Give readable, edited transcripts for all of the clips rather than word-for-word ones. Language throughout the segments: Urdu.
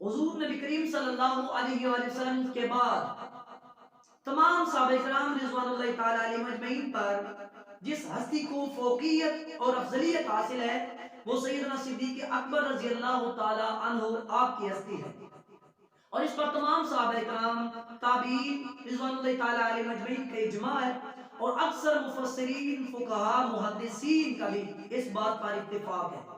حضور نبی کریم صلی اللہ علیہ وآلہ وسلم کے بعد تمام صحابہ کرام رضوان اللہ تعالی علیہم اجمعین پر جس ہستی کو فوقیت اور افضلیت حاصل ہے وہ سیدنا صدیق اکبر رضی اللہ تعالی عنہ آپ کی ہستی ہے، اور اس پر تمام صحابہ کرام تابعین رضوان اللہ تعالی علیہم اجمعین کا اجماع ہے، اور اکثر مفسرین فقہاء محدثین کا بھی اس بات پر اتفاق ہے۔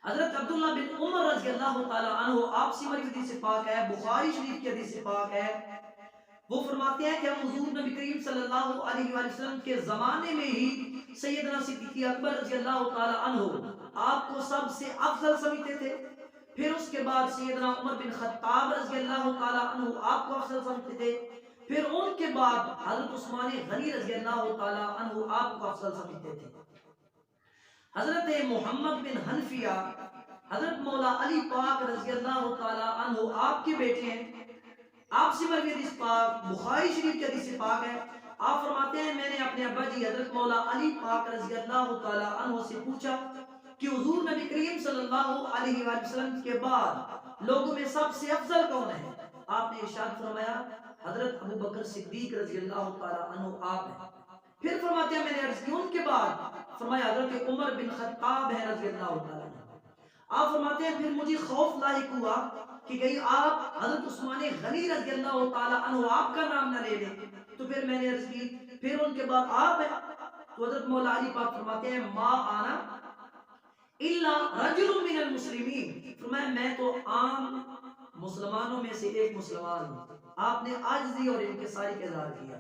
حضرت عبداللہ بن عمر رضی اللہ تعالی عنہ آپ سے مروی حدیث پاک ہے، بخاری شریف کی حدیث پاک ہے، وہ فرماتے ہیں کہ ہم حضور نبی کریم صلی اللہ علیہ وآلہ وسلم کے زمانے میں ہی سیدنا صدیق اکبر رضی اللہ تعالی عنہ آپ کو سب سے افضل سمجھتے تھے، پھر اس کے بعد سیدنا عمر بن خطاب رضی اللہ تعالی عنہ آپ کو افضل سمجھتے تھے، پھر ان کے بعد حضرت عثمان غنی رضی اللہ تعالی عنہ آپ کو افضل سمجھتے تھے۔ حضرت محمد بن حنفیہ حضرت مولا علی پاک رضی اللہ تعالی عنہ آپ کے بیٹے ہیں، آپ سے مروی حدیث پاک بخاری شریف کی حدیث پاک ہے، آپ فرماتے ہیں میں نے اپنے ابا جی حضرت مولا علی پاک رضی اللہ تعالی عنہ سے پوچھا کہ حضور نبی کریم صلی اللہ علیہ وآلہ وسلم کے بعد لوگوں میں سب سے افضل کون ہے؟ آپ نے ارشاد فرمایا حضرت ابو بکر صدیق رضی اللہ تعالی عنہ آپ ہیں۔ پھر فرماتے ہیں میں نے عرض کی ان کے بعد، فرمایا حضرت عمر بن خطاب ہے رضی اللہ تعالی عنہ۔ آپ فرماتے ہیں پھر مجھے خوف لاحق ہوا کہ کہیں آپ حضرت عثمان غنی رضی اللہ تعالی عنہ آپ کا نام نہ لے لیں، تو پھر میں نے عرض کی پھر ان کے بعد آپ ہیں، تو حضرت مولا علی پاک فرماتے ہیں ما آنا الا رجل من المسلمین، فرمایا میں تو عام مسلمانوں میں سے ایک مسلمان ہوں۔ آپ نے عاجزی اور انکساری کا اظہار کیا۔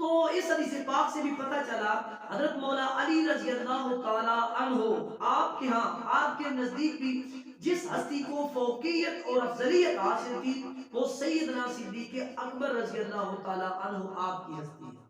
تو اس حدیث پاک سے بھی پتہ چلا حضرت مولا علی رضی اللہ تعالی عنہ آپ کے ہاں آپ کے نزدیک بھی جس ہستی کو فوقیت اور افضلیت حاصل تھی وہ سیدنا صدیق اکبر رضی اللہ تعالی عنہ آپ کی ہستی ہے۔